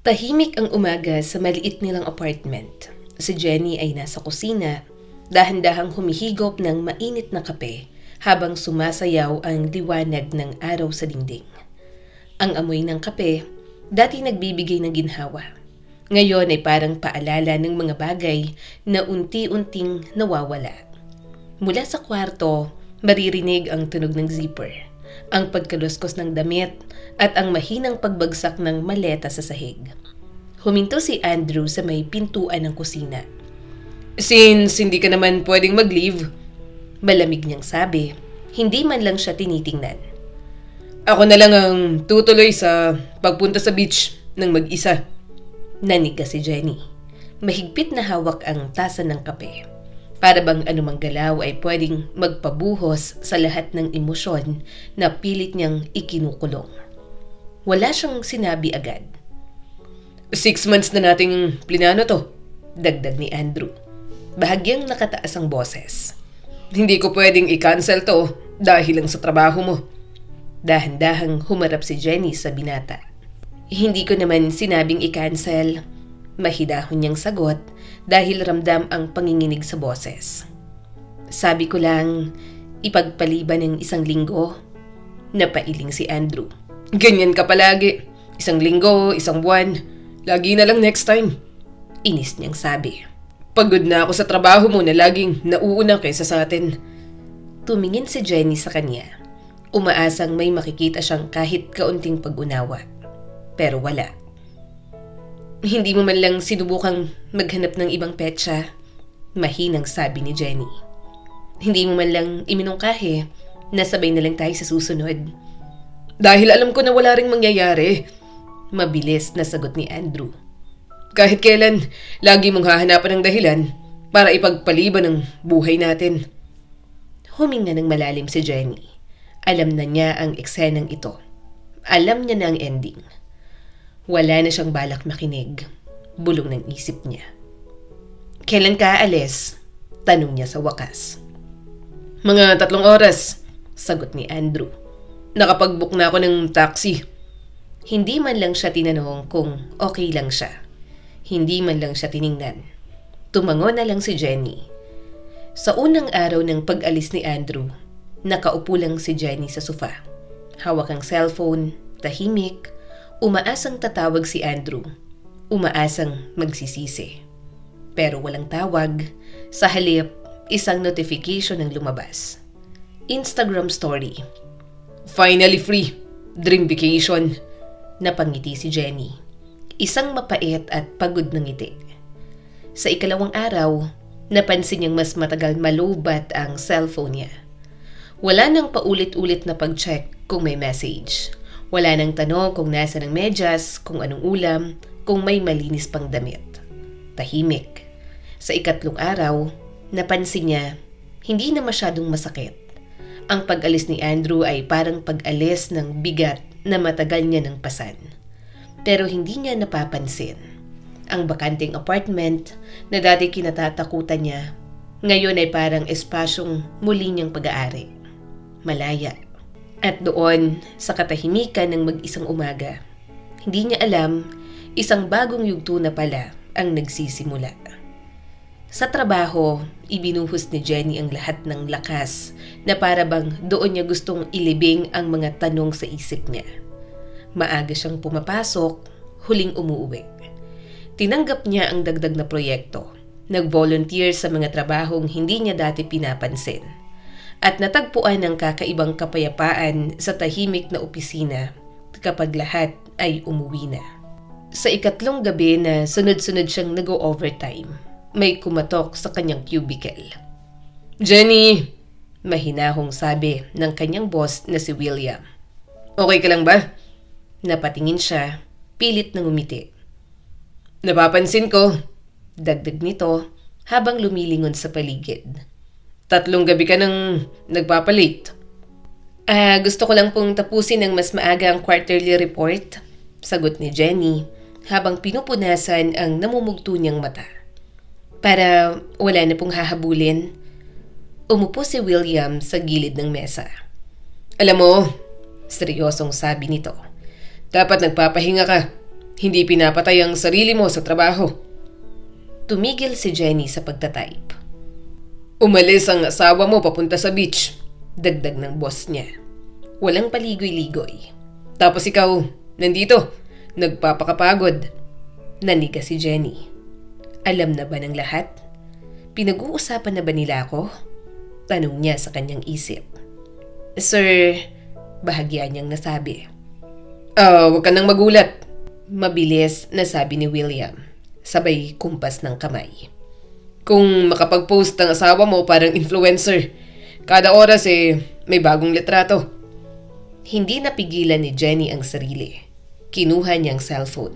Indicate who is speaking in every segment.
Speaker 1: Tahimik ang umaga sa maliit nilang apartment. Si Jenny ay nasa kusina, dahan-dahang humihigop ng mainit na kape habang sumasayaw ang liwanag ng araw sa dingding. Ang amoy ng kape, dati nagbibigay ng ginhawa. Ngayon ay parang paalala ng mga bagay na unti-unting nawawala. Mula sa kwarto, maririnig ang tunog ng zipper, ang pagkaluskos ng damit at ang mahinang pagbagsak ng maleta sa sahig. Huminto si Andrew sa may pintuan ng kusina. "Since hindi ka naman pwedeng mag-leave," malamig niyang sabi, hindi man lang siya tinitingnan. "Ako na lang ang tutuloy sa pagpunta sa beach ng mag-isa." Naniga si Jenny. Mahigpit na hawak ang tasa ng kape. Para bang anumang galaw ay pwedeng magpabuhos sa lahat ng emosyon na pilit niyang ikinukulong. Wala siyang sinabi agad. 6 months na nating plinano to," dagdag ni Andrew. Bahagyang nakataas ang boses. "Hindi ko pwedeng i-cancel to dahil lang sa trabaho mo." Dahan-dahang humarap si Jenny sa binata. "Hindi ko naman sinabing i-cancel." Mahidahon niyang sagot dahil ramdam ang panginginig sa boses. "Sabi ko lang, ipagpaliban ng 1 linggo." Napailing si Andrew. "Ganyan ka palagi. 1 linggo, 1 buwan. Lagi na lang next time." Inis niyang sabi. "Pagod na ako sa trabaho mo na laging nauuna kaysa sa atin." Tumingin si Jenny sa kanya. Umaasang may makikita siyang kahit kaunting pag-unawa. Pero wala. "Hindi mo man lang sinubukang maghanap ng ibang petsa," mahinang sabi ni Jenny. "Hindi mo man lang iminungkahi na sabay na lang tayo sa susunod." "Dahil alam ko na wala ring mangyayari," mabilis na sagot ni Andrew. "Kahit kailan, lagi mong hahanapan ng dahilan para ipagpaliban ng buhay natin." Huminga ng malalim si Jenny. Alam na niya ang eksenang ito. Alam niya na ang ending. Wala na siyang balak makinig. Bulong ng isip niya. "Kailan ka aalis?" tanong niya sa wakas. "Mga 3 oras," sagot ni Andrew. "Nakapag-book na ako ng taxi." Hindi man lang siya tinanong kung okay lang siya. Hindi man lang siya tiningnan. Tumango na lang si Jenny. Sa unang araw ng pag-alis ni Andrew, nakaupo lang si Jenny sa sofa. Hawak ang cellphone, tahimik, umaasang tatawag si Andrew. Umaasang magsisisi. Pero walang tawag. Sa halip, isang notification ang lumabas. Instagram story. "Finally free. Dream vacation." Napangiti si Jenny. Isang mapait at pagod na ngiti. Sa ikalawang araw, napansin niyang mas matagal malubat ang cellphone niya. Wala nang paulit-ulit na pag-check kung may message. Wala nang tanong kung nasa ng medyas, kung anong ulam, kung may malinis pang damit. Tahimik. Sa ikatlong araw, napansin niya, hindi na masyadong masakit. Ang pag-alis ni Andrew ay parang pag-alis ng bigat na matagal niya ng pasan. Pero hindi niya napapansin. Ang bakanting apartment na dati kinatatakutan niya, ngayon ay parang espasyong muli niyang pag-aari. Malaya. At doon, sa katahimikan ng mag-isang umaga, hindi niya alam, isang bagong yugto na pala ang nagsisimula. Sa trabaho, ibinuhos ni Jenny ang lahat ng lakas na para bang doon niya gustong ilibing ang mga tanong sa isip niya. Maaga siyang pumapasok, huling umuuwi. Tinanggap niya ang dagdag na proyekto. Nag-volunteer sa mga trabahong hindi niya dati pinapansin. At natagpuan ng kakaibang kapayapaan sa tahimik na opisina kapag lahat ay umuwi na. Sa ikatlong gabi na sunod-sunod siyang nag-overtime, may kumatok sa kanyang cubicle. "Jenny!" mahinahong sabi ng kanyang boss na si William. "Okay ka lang ba?" Napatingin siya, pilit na ngumiti. "Napapansin ko," dagdag nito habang lumilingon sa paligid. 3 gabi ka nang nagpapalate." Gusto ko lang pong tapusin ng mas maaga ang quarterly report," sagot ni Jenny habang pinupunasan ang namumugto niyang mata. "Para wala na pong hahabulin." Umupo si William sa gilid ng mesa. "Alam mo," seryosong sabi nito, "dapat nagpapahinga ka. Hindi pinapatay ang sarili mo sa trabaho. Tumigil si Jenny sa pagtatype. Umalis ang asawa mo papunta sa beach. Dagdag ng boss niya. Walang paligoy-ligoy. Tapos ikaw, nandito, nagpapakapagod. Naniga si Jenny. Alam na ba ng lahat? Pinag-uusapan na ba nila ako? Tanong niya sa kanyang isip. Sir, bahagya niyang nasabi. Huwag ka nang magulat. Mabilis na sabi ni William, sabay kumpas ng kamay. Kung makapag-post ang asawa mo parang influencer, kada oras may bagong litrato. Hindi napigilan ni Jenny ang sarili. Kinuha niyang cellphone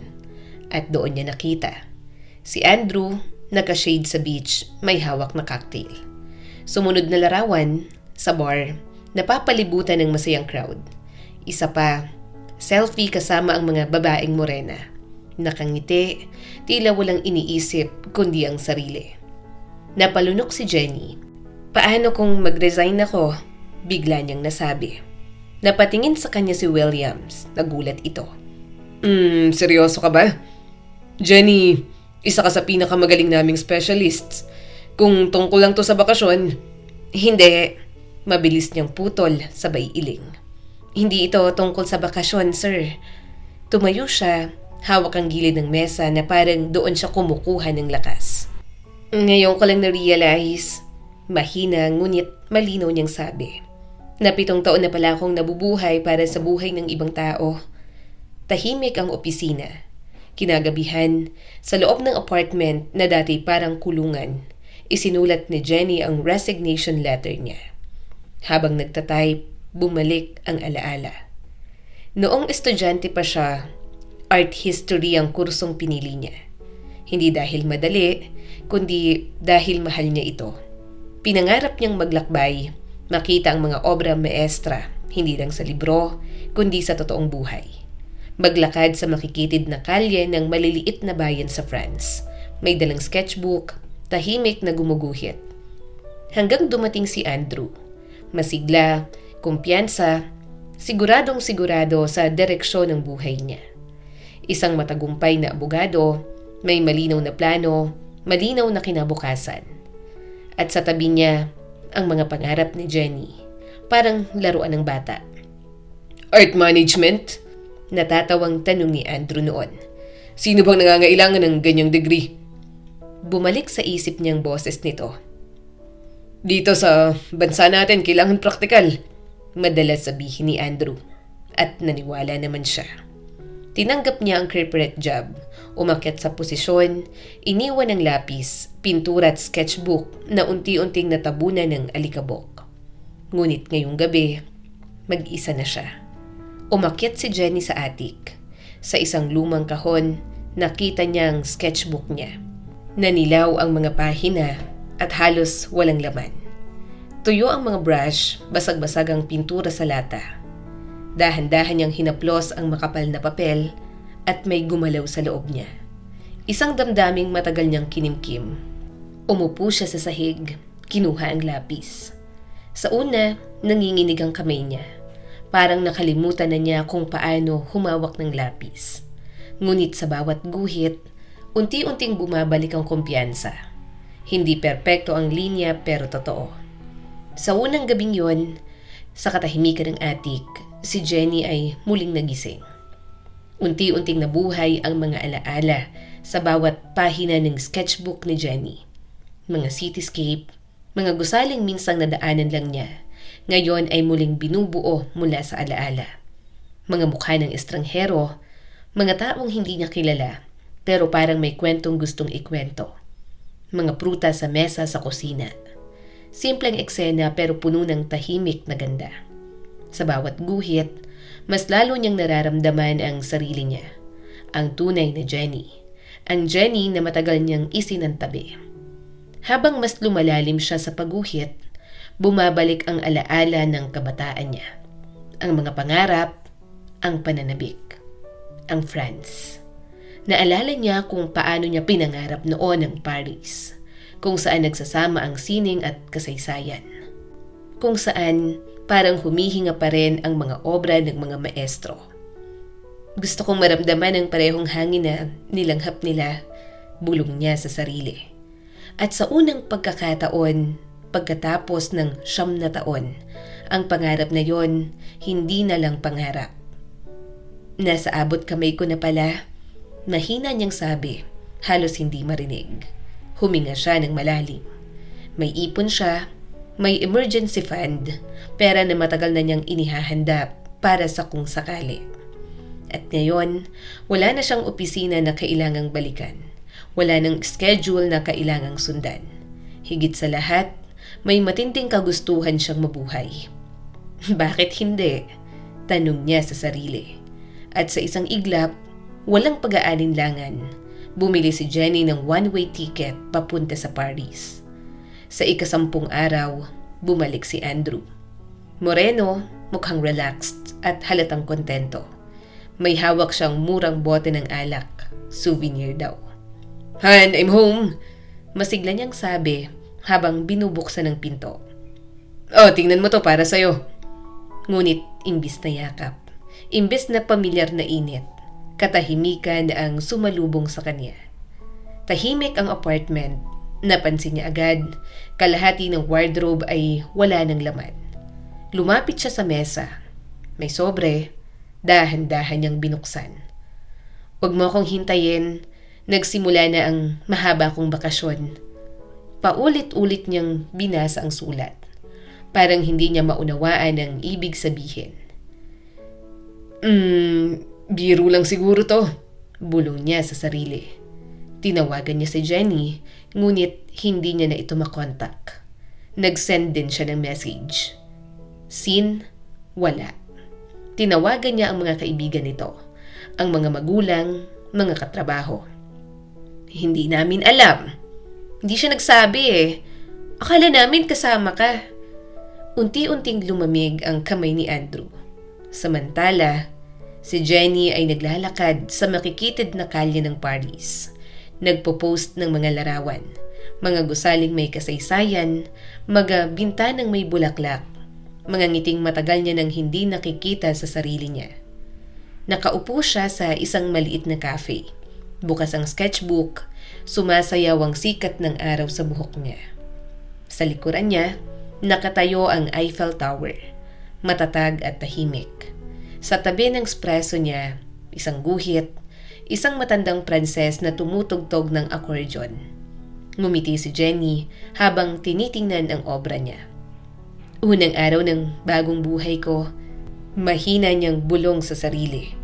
Speaker 1: at doon niya nakita. Si Andrew, naka-shade sa beach, may hawak na cocktail. Sumunod na larawan, sa bar, napapalibutan ng masayang crowd. Isa pa, selfie kasama ang mga babaeng morena. Nakangiti, tila walang iniisip kundi ang sarili. Napalunok si Jenny. Paano kung mag-resign ako? Bigla niyang nasabi. Napatingin sa kanya si Williams. Nagulat ito. Seryoso ka ba? Jenny, isa ka sa pinakamagaling naming specialists. Kung tungkol lang to sa bakasyon, hindi. Mabilis niyang putol, sabay iling. Hindi ito tungkol sa bakasyon, sir. Tumayo siya, hawak ang gilid ng mesa na parang doon siya kumukuha ng lakas. Ngayon ko lang na-realize, mahina ngunit malinaw niyang sabi, na 7 taon na pala akong nabubuhay para sa buhay ng ibang tao. Tahimik ang opisina. Kinagabihan, sa loob ng apartment na dati parang kulungan, isinulat ni Jenny ang resignation letter niya. Habang nagtatype, bumalik ang alaala. Noong estudyante pa siya, art history ang kursong pinili niya. Hindi dahil madali, kundi dahil mahal niya ito. Pinangarap niyang maglakbay, makita ang mga obra maestra, hindi lang sa libro, kundi sa totoong buhay. Maglakad sa makikitid na kalye ng maliliit na bayan sa France. May dalang sketchbook, tahimik na gumuguhit. Hanggang dumating si Andrew. Masigla, kumpiyansa, siguradong sigurado sa direksyon ng buhay niya. Isang matagumpay na abogado, may malinaw na plano, malinaw na kinabukasan. At sa tabi niya, ang mga pangarap ni Jenny, parang laruan ng bata. Art management? Natatawang tanong ni Andrew noon. Sino bang nangangailangan ng ganyang degree? Bumalik sa isip niyang boses nito. Dito sa bansa natin, kailangan praktikal. Madalas sabihin ni Andrew. At naniwala naman siya. Tinanggap niya ang corporate job. Umakyat sa posisyon, iniwan ng lapis, pintura at sketchbook na unti-unting natabunan ng alikabok. Ngunit ngayong gabi, mag-isa na siya. Umakyat si Jenny sa attic. Sa isang lumang kahon, nakita niya ang sketchbook niya. Nanilaw ang mga pahina at halos walang laman. Tuyo ang mga brush, basag-basag ang pintura sa lata. Dahan-dahan niyang hinaplos ang makapal na papel at may gumalaw sa loob niya. Isang damdaming matagal niyang kinimkim. Umupo siya sa sahig, kinuha ang lapis. Sa una, nanginginig ang kamay niya. Parang nakalimutan na niya kung paano humawak ng lapis. Ngunit sa bawat guhit, unti-unting bumabalik ang kumpiyansa. Hindi perpekto ang linya pero totoo. Sa unang gabing yon, sa katahimikan ng attic, si Jenny ay muling nagising. Unti-unting nabuhay ang mga alaala sa bawat pahina ng sketchbook ni Jenny. Mga cityscape, mga gusaling minsang nadaanan lang niya, ngayon ay muling binubuo mula sa alaala. Mga mukha ng estranghero, mga taong hindi niya kilala, pero parang may kwentong gustong ikwento. Mga prutas sa mesa sa kusina. Simpleng eksena pero puno ng tahimik na ganda. Sa bawat guhit, mas lalo niyang nararamdaman ang sarili niya. Ang tunay na Jenny. Ang Jenny na matagal niyang isinantabi. Habang mas lumalalim siya sa pagguhit, bumabalik ang alaala ng kabataan niya. Ang mga pangarap, ang pananabik, ang France. Naalala niya kung paano niya pinangarap noon ang Paris, kung saan nagsasama ang sining at kasaysayan. Kung saan parang humihinga pa rin ang mga obra ng mga maestro. Gusto kong maramdaman ang parehong hangin na nilanghap nila, bulong niya sa sarili. At sa unang pagkakataon, pagkatapos ng 9 na taon, ang pangarap na yon hindi na lang pangarap. Nasa abot kamay ko na pala, mahina niyang sabi, halos hindi marinig. Huminga siya ng malalim. May ipon siya, may emergency fund, pera na matagal na niyang inihahanda para sa kung sakali. At ngayon, wala na siyang opisina na kailangang balikan. Wala nang schedule na kailangang sundan. Higit sa lahat, may matinding kagustuhan siyang mabuhay. Bakit hindi? Tanong niya sa sarili. At sa isang iglap, walang pag-aalinlangan, bumili si Jenny ng one-way ticket papunta sa Paris. Sa ika-10 araw, bumalik si Andrew. Moreno, mukhang relaxed at halatang kontento. May hawak siyang murang bote ng alak, souvenir daw. "Han, I'm home," masigla niyang sabi habang binubuksan ng pinto. "Oh, tingnan mo to para sa'yo." Ngunit imbis na yakap, imbis na pamilyar na init, katahimikan ang sumalubong sa kanya. Tahimik ang apartment, napansin niya agad, kalahati ng wardrobe ay wala ng laman. Lumapit siya sa mesa. May sobre, dahan-dahan niyang binuksan. "Huwag mo akong hintayin, nagsimula na ang mahaba kong bakasyon." Paulit-ulit niyang binasa ang sulat. Parang hindi niya maunawaan ang ibig sabihin. Biro lang siguro to," bulong niya sa sarili. Tinawagan niya si Jenny, ngunit hindi niya na ito makontak. Nag-send din siya ng message. Sin, wala. Tinawagan niya ang mga kaibigan nito, ang mga magulang, mga katrabaho. "Hindi namin alam." "Hindi siya nagsabi eh. Akala namin kasama ka." Unti-unting lumamig ang kamay ni Andrew. Samantala, si Jenny ay naglalakad sa makikitid na kalye ng Paris. Nagpo-post ng mga larawan, mga gusaling may kasaysayan, mga bintanang may bulaklak, mga ngiting matagal niya nang hindi nakikita sa sarili niya. Nakaupo siya sa isang maliit na cafe. Bukas ang sketchbook, sumasayaw ang sikat ng araw sa buhok niya. Sa likuran niya, nakatayo ang Eiffel Tower, matatag at tahimik. Sa tabi ng espresso niya, isang guhit, isang matandang Pranses na tumutugtog ng accordion. Ngumiti si Jenny habang tinitingnan ang obra niya. "Unang araw ng bagong buhay ko," mahina niyang bulong sa sarili.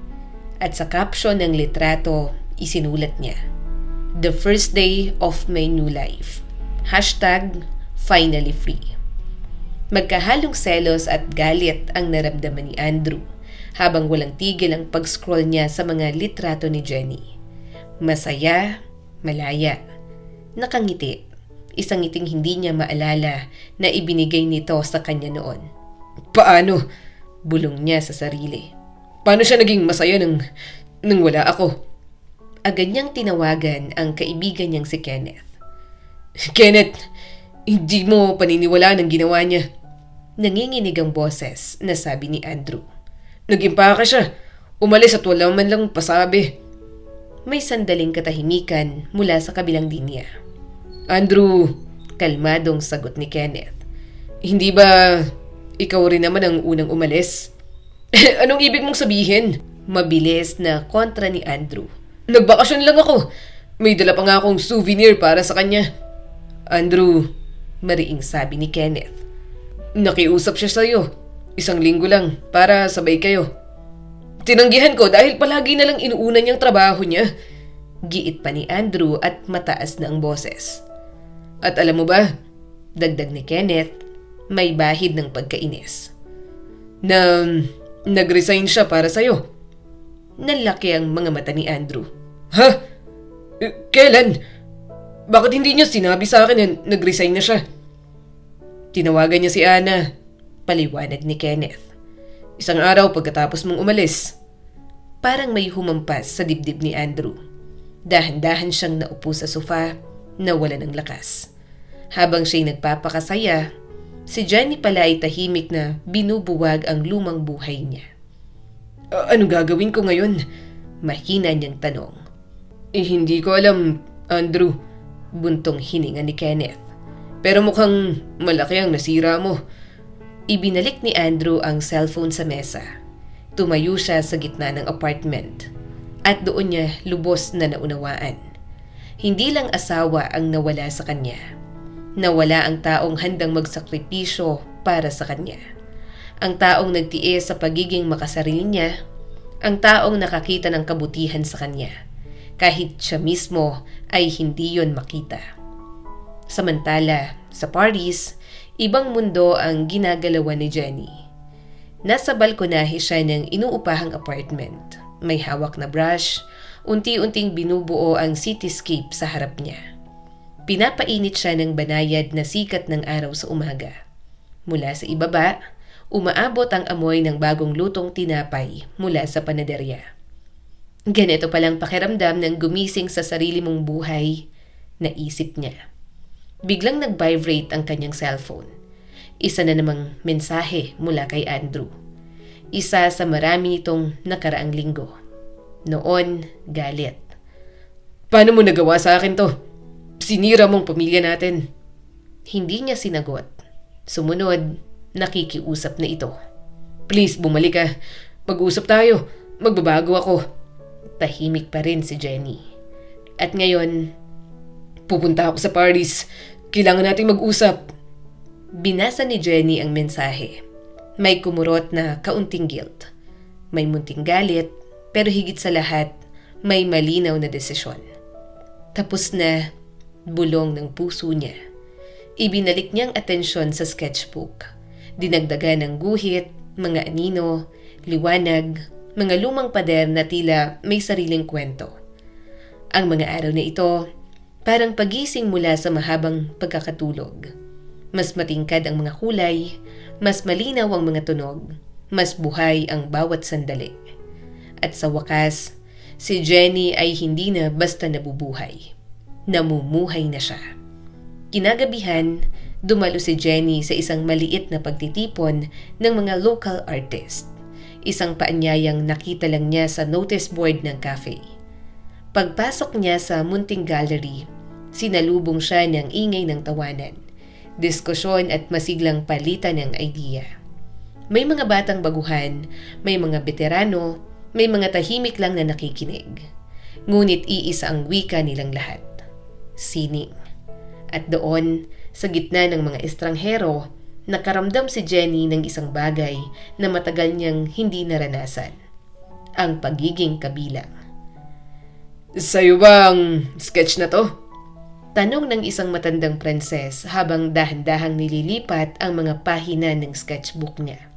Speaker 1: At sa caption ng litrato, isinulat niya, "The first day of my new life. #finally free." Magkahalong selos at galit ang naramdaman ni Andrew habang walang tigil ang pag-scroll niya sa mga litrato ni Jenny. Masaya, malaya, nakangiti, isang ngiting hindi niya maalala na ibinigay nito sa kanya noon. "Paano?" bulong niya sa sarili. "Paano siya naging masaya nang wala ako?" Agad niyang tinawagan ang kaibigan niyang si Kenneth. "Kenneth, hindi mo paniniwalaan ang ginawa niya." Nanginginig ang boses na sabi ni Andrew. "Nag-impaka siya. Umalis at wala man lang pasabi." May sandaling katahimikan mula sa kabilang linya. "Andrew," kalmadong sagot ni Kenneth. "Hindi ba ikaw rin naman ang unang umalis?" "Anong ibig mong sabihin?" Mabilis na kontra ni Andrew. "Nagbakasyon lang ako. May dala pa nga akong souvenir para sa kanya." "Andrew," mariing sabi ni Kenneth, "nakiusap siya sa'yo. 1 linggo lang para sabay kayo." "Tinanggihan ko dahil palagi na lang inuuna niyang trabaho niya." Giit pa ni Andrew at mataas na ang boses. "At alam mo ba," dagdag ni Kenneth, may bahid ng pagkainis, "na nag-resign siya para sa'yo." Nalaki ang mga mata ni Andrew. "Ha? Kailan? Bakit hindi niya sinabi sa akin na nag-resign na siya?" "Tinawagan niya si Ana," paliwanag ni Kenneth. "Isang araw pagkatapos mong umalis." Parang may humampas sa dibdib ni Andrew. Dahan-dahan siyang naupo sa sofa na wala ng lakas. Habang siya'y nagpapakasaya, si Jenny pala ay tahimik na binubuwag ang lumang buhay niya. Ano gagawin ko ngayon? Mahina niyang tanong. Hindi ko alam, Andrew. Buntong hininga ni Kenneth. Pero mukhang malaki ang nasira mo. Ibinalik ni Andrew ang cellphone sa mesa. Tumayo siya sa gitna ng apartment. At doon niya lubos na naunawaan. Hindi lang asawa ang nawala sa kanya. Nawala ang taong handang magsakripisyo para sa kanya. Ang taong nagtiis sa pagiging makasarili niya. Ang taong nakakita ng kabutihan sa kanya. Kahit siya mismo ay hindi yon makita. Samantala, sa parties, ibang mundo ang ginagalawan ni Jenny. Nasa balkonahe siya ng inuupahang apartment. May hawak na brush, unti-unting binubuo ang cityscape sa harap niya. Pinapainit siya ng banayad na sikat ng araw sa umaga. Mula sa ibaba, umaabot ang amoy ng bagong lutong tinapay mula sa panaderya. Ganito palang pakiramdam ng gumising sa sarili mong buhay, naisip niya. Biglang nag-vibrate ang kanyang cellphone. Isa na namang mensahe mula kay Andrew. Isa sa marami nitong nakaraang linggo. Noon, galit. Paano mo nagawa sa akin to? Sinira mong pamilya natin. Hindi niya sinagot. Sumunod, nakikiusap na ito. Please, bumalik ka. Mag-usap tayo. Magbabago ako. Tahimik pa rin si Jenny. At ngayon, pupunta ako sa parties. Kailangan nating mag-usap. Binasa ni Jenny ang mensahe. May kumurot na kaunting guilt. May munting galit, pero higit sa lahat, may malinaw na desisyon. Tapos na, bulong ng puso niya. Ibinalik niyang atensyon sa sketchbook. Dinagdagan ng guhit, mga anino, liwanag, mga lumang pader na tila may sariling kwento. Ang mga araw na ito, parang pagising mula sa mahabang pagkakatulog. Mas matingkad ang mga kulay, mas malinaw ang mga tunog, mas buhay ang bawat sandali. At sa wakas, si Jenny ay hindi na basta nabubuhay. Namumuhay na siya. Kinagabihan, dumalo si Jenny sa isang maliit na pagtitipon ng mga local artist. Isang paanyayang nakita lang niya sa notice board ng cafe. Pagpasok niya sa munting gallery, sinalubong siya ng ingay ng tawanan, diskusyon at masiglang palitan ng idea. May mga batang baguhan, may mga veterano, may mga tahimik lang na nakikinig. Ngunit iisa ang wika nilang lahat. Sining. At doon, sa gitna ng mga estranghero, nakaramdam si Jenny ng isang bagay na matagal niyang hindi naranasan. Ang pagiging kabilang. Sa'yo ba ang sketch na to? Tanong ng isang matandang prinses habang dahan-dahang nililipat ang mga pahina ng sketchbook niya.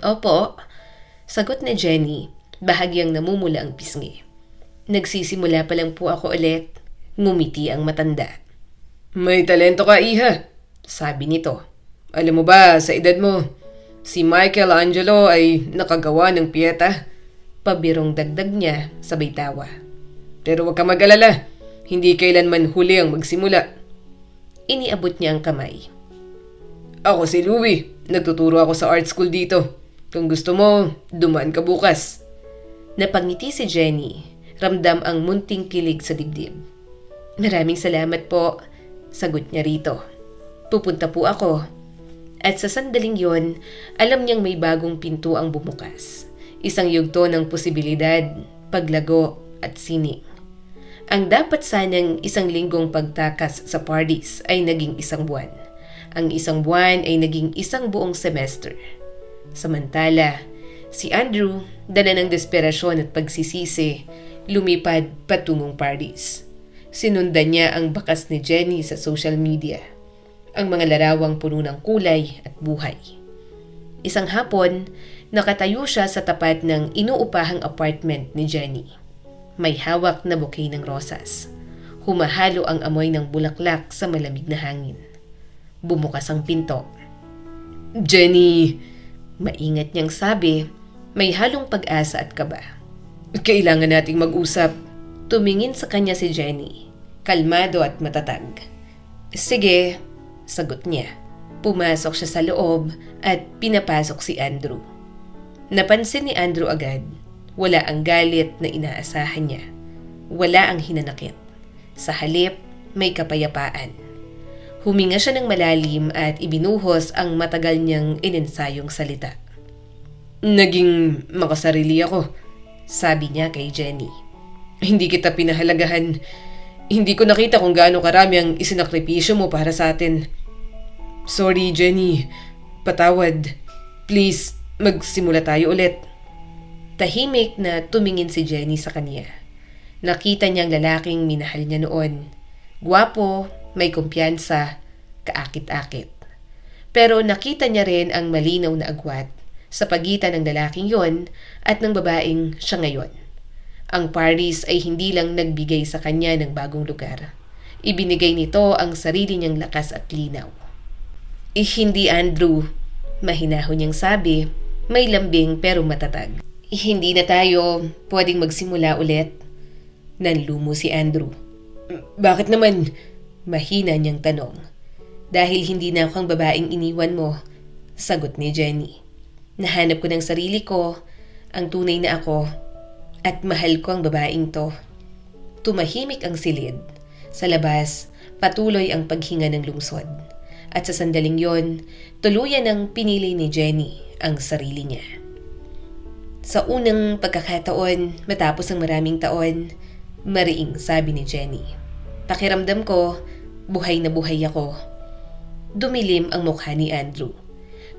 Speaker 1: Opo. Sagot ni Jenny, bahagyang namumula ang pisngi. Nagsisimula pa lang po ako ulit. Ngumiti ang matanda. May talento ka, iha, sabi nito. Alam mo ba, sa edad mo, si Michelangelo ay nakagawa ng piyeta. Pabirong dagdag niya sabay tawa. Pero huwag ka mag-alala. Hindi kailanman huli ang magsimula. Iniabot niya ang kamay. Ako si Louie. Nagtuturo ako sa art school dito. Kung gusto mo, dumaan ka bukas. Napangiti si Jenny. Ramdam ang munting kilig sa dibdib. Maraming salamat po. Sagot niya rito. Pupunta po ako. At sa sandaling yon, alam niyang may bagong pinto ang bumukas. Isang yugto ng posibilidad, paglago at sining. Ang dapat sanang isang linggong pagtakas sa parties ay naging isang buwan. Ang isang buwan ay naging isang buong semester. Samantala, si Andrew, dala ng desperasyon at pagsisisi, lumipad patungong parties. Sinundan niya ang bakas ni Jenny sa social media. Ang mga larawang puno ng kulay at buhay. Isang hapon, nakatayo siya sa tapat ng inuupahang apartment ni Jenny. May hawak na bouquet ng rosas. Humahalo ang amoy ng bulaklak sa malamig na hangin. Bumukas ang pinto. Jenny, maingat niyang sabi, may halong pag-asa at kaba. Kailangan nating mag-usap. Tumingin sa kanya si Jenny, kalmado at matatag. Sige, sagot niya. Pumasok siya sa loob at pinapasok si Andrew. Napansin ni Andrew agad, wala ang galit na inaasahan niya. Wala ang hinanakit. Sa halip, may kapayapaan. Huminga siya ng malalim at ibinuhos ang matagal niyang inensayong salita. Naging makasarili ako, sabi niya kay Jenny. Hindi kita pinahalagahan. Hindi ko nakita kung gaano karami ang isinakripisyo mo para sa atin. Sorry, Jenny. Patawad. Please, magsimula tayo ulit. Tahimik na tumingin si Jenny sa kanya. Nakita niyang lalaking minahal niya noon. Gwapo, may kumpiyansa, kaakit-akit. Pero nakita niya rin ang malinaw na agwat sa pagitan ng lalaking yon at ng babaeng siya ngayon. Ang Paris ay hindi lang nagbigay sa kanya ng bagong lugar. Ibinigay nito ang sarili niyang lakas at linaw. Hindi, Andrew, mahinahon niyang sabi, may lambing pero matatag. Hindi na tayo pwedeng magsimula ulit. Nanlumo si Andrew. Bakit naman? Mahina niyang tanong. Dahil hindi na ako ang babaeng iniwan mo, sagot ni Jenny. Nahanap ko ng sarili ko, ang tunay na ako, at mahal ko ang babaeng to. Tumahimik ang silid. Sa labas, patuloy ang paghinga ng lungsod. At sa sandaling yon, tuluyan ang pinili ni Jenny ang sarili niya. Sa unang pagkakataon, matapos ang maraming taon, mariing sabi ni Jenny. Pakiramdam ko, buhay na buhay ako. Dumilim ang mukha ni Andrew.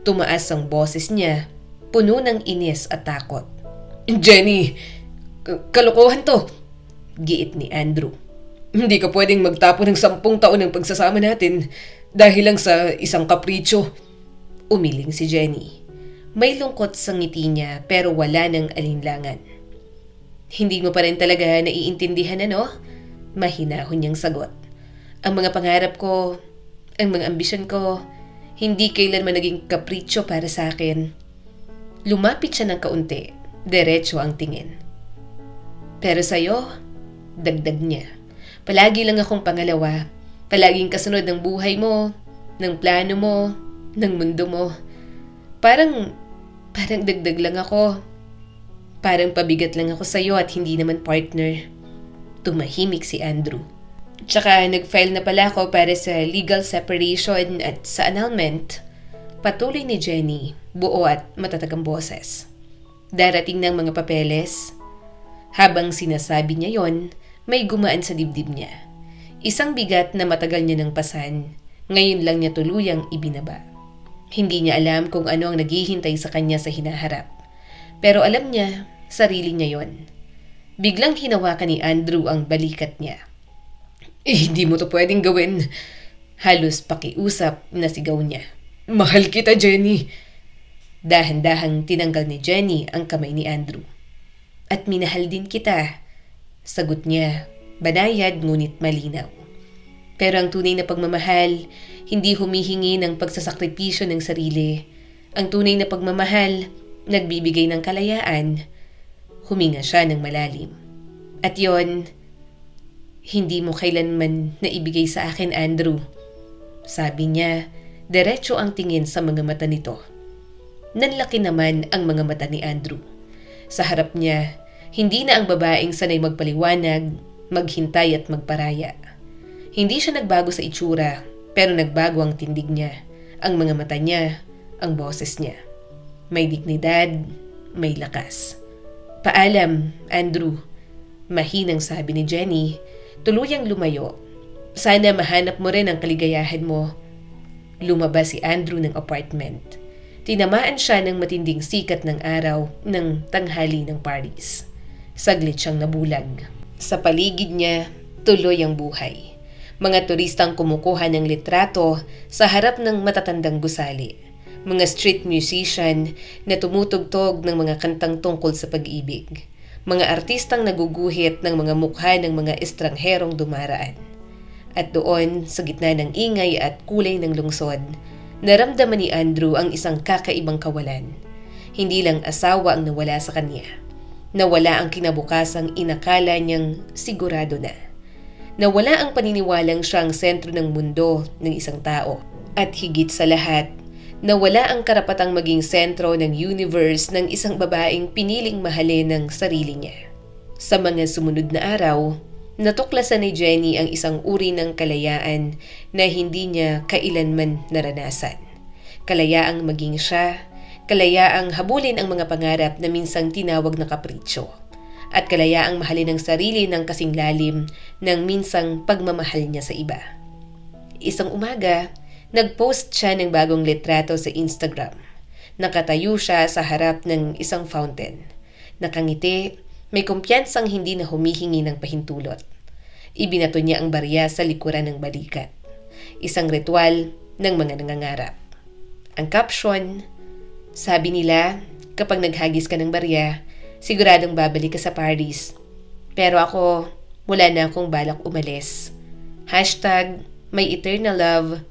Speaker 1: Tumaas ang boses niya, puno ng inis at takot. Jenny, kalokohan to, giit ni Andrew. Hindi ka pwedeng magtapo ng 10 taon ng pagsasama natin dahil lang sa isang kapritsyo. Umiling si Jenny. May lungkot sa ngiti niya pero wala ng alinlangan. Hindi mo pa rin talaga naiintindihan ano? Mahinahon niyang sagot. Ang mga pangarap ko, ang mga ambisyon ko, hindi kailanman naging kapritsyo para sa akin. Lumapit siya ng kaunti, diretso ang tingin. Pero sa'yo, dagdag niya. Palagi lang akong pangalawa. Palaging kasunod ng buhay mo, ng plano mo, ng mundo mo. Parang dagdag lang ako. Parang pabigat lang ako sa'yo at hindi naman partner. Tumahimik si Andrew. Tsaka nag-file na pala ako para sa legal separation at sa annulment. Patuloy ni Jenny, buo at matatagang boses. Darating ng mga papeles. Habang sinasabi niya yon, may gumaan sa dibdib niya. Isang bigat na matagal niya nang pasan, ngayon lang niya tuluyang ibinaba. Hindi niya alam kung ano ang naghihintay sa kanya sa hinaharap. Pero alam niya, sarili niya yon. Biglang hinawakan ni Andrew ang balikat niya. Hindi mo to pwedeng gawin. Halos pakiusap na sigaw niya. Mahal kita, Jenny. Dahan-dahang tinanggal ni Jenny ang kamay ni Andrew. At minahal din kita. Sagot niya, banayad ngunit malinaw. Pero ang tunay na pagmamahal, hindi humihingi ng pagsasakripisyo ng sarili. Ang tunay na pagmamahal, nagbibigay ng kalayaan. Huminga siya ng malalim. At yon, hindi mo kailanman naibigay sa akin, Andrew. Sabi niya, diretso ang tingin sa mga mata nito. Nanlaki naman ang mga mata ni Andrew. Sa harap niya, hindi na ang babaeng sanay magpaliwanag, maghintay at magparaya. Hindi siya nagbago sa itsura, pero nagbago ang tindig niya, ang mga mata niya, ang boses niya. May dignidad, may lakas. Paalam, Andrew. Mahinang sabi ni Jenny, tuluyang lumayo. Sana mahanap mo rin ang kaligayahan mo. Lumabas si Andrew ng apartment. Tinamaan siya ng matinding sikat ng araw ng tanghali ng Paris. Saglit siyang nabulag. Sa paligid niya, tuloy ang buhay. Mga turistang kumukuha ng litrato sa harap ng matatandang gusali. Mga street musician na tumutugtog ng mga kantang tungkol sa pag-ibig. Mga artistang naguguhit ng mga mukha ng mga estrangherong dumaraan. At doon, sa gitna ng ingay at kulay ng lungsod, naramdaman ni Andrew ang isang kakaibang kawalan. Hindi lang asawa ang nawala sa kanya. Nawala ang kinabukasang inakala niyang sigurado na. Nawala ang paniniwalang siya ang sentro ng mundo ng isang tao. At higit sa lahat, na wala ang karapatang maging sentro ng universe ng isang babaeng piniling mahalin ng sarili niya. Sa mga sumunod na araw, natuklasan ni Jenny ang isang uri ng kalayaan na hindi niya kailanman naranasan. Kalayaang maging siya, kalayaang habulin ang mga pangarap na minsang tinawag na kapritsyo, at kalayaang mahalin ang sarili ng kasing lalim ng minsang pagmamahal niya sa iba. Isang umaga, nag-post siya ng bagong litrato sa Instagram. Nakatayo siya sa harap ng isang fountain. Nakangiti, may kumpiyansang hindi na humihingi ng pahintulot. Ibinato niya ang barya sa likuran ng balikat. Isang ritual ng mga nangangarap. Ang caption, sabi nila, kapag naghagis ka ng barya, siguradong babalik ka sa Paris. Pero ako, wala na akong balak umalis. #may eternal love,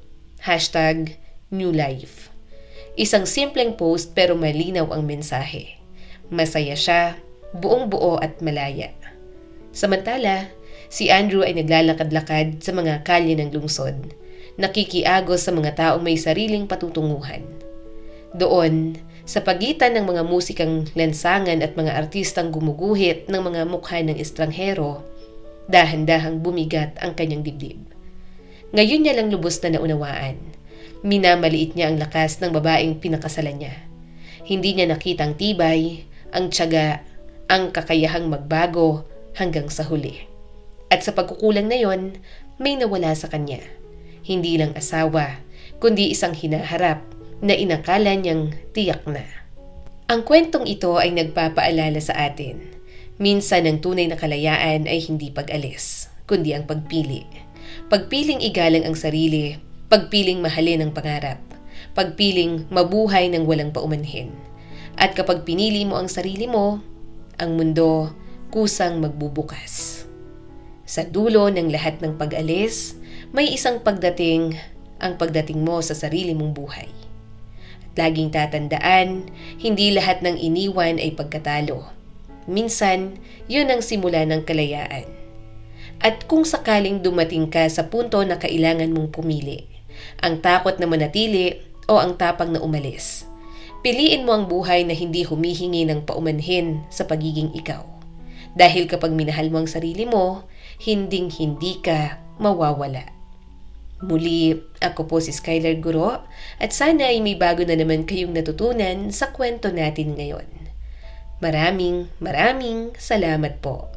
Speaker 1: #new life. Isang simpleng post pero malinaw ang mensahe. Masaya siya, buong buo at malaya. Samantala, si Andrew ay naglalakad-lakad sa mga kalye ng lungsod, nakikiagos sa mga taong may sariling patutunguhan. Doon, sa pagitan ng mga musikang lansangan at mga artistang gumuguhit ng mga mukha ng estranghero, dahan-dahang bumigat ang kanyang dibdib. Ngayon niya lang lubos na naunawaan. Minamaliit niya ang lakas ng babaeng pinakasalan niya. Hindi niya nakita ang tibay, ang tiyaga, ang kakayahang magbago hanggang sa huli. At sa pagkukulang na yon, may nawala sa kanya. Hindi lang asawa, kundi isang hinaharap na inakala niyang tiyak na. Ang kwentong ito ay nagpapaalala sa atin. Minsan ang tunay na kalayaan ay hindi pag-alis, kundi ang pagpili. Pagpiling igalang ang sarili, pagpiling mahalin ang pangarap, pagpiling mabuhay ng walang paumanhin. At kapag pinili mo ang sarili mo, ang mundo kusang magbubukas. Sa dulo ng lahat ng pag-alis, may isang pagdating, ang pagdating mo sa sarili mong buhay. At laging tatandaan, hindi lahat ng iniwan ay pagkatalo. Minsan, yun ang simula ng kalayaan. At kung sakaling dumating ka sa punto na kailangan mong pumili, ang takot na manatili o ang tapang na umalis, piliin mo ang buhay na hindi humihingi ng paumanhin sa pagiging ikaw. Dahil kapag minahal mo ang sarili mo, hinding-hindi ka mawawala. Muli, ako po si Skylar Guro at sana ay may bago na naman kayong natutunan sa kwento natin ngayon. Maraming salamat po.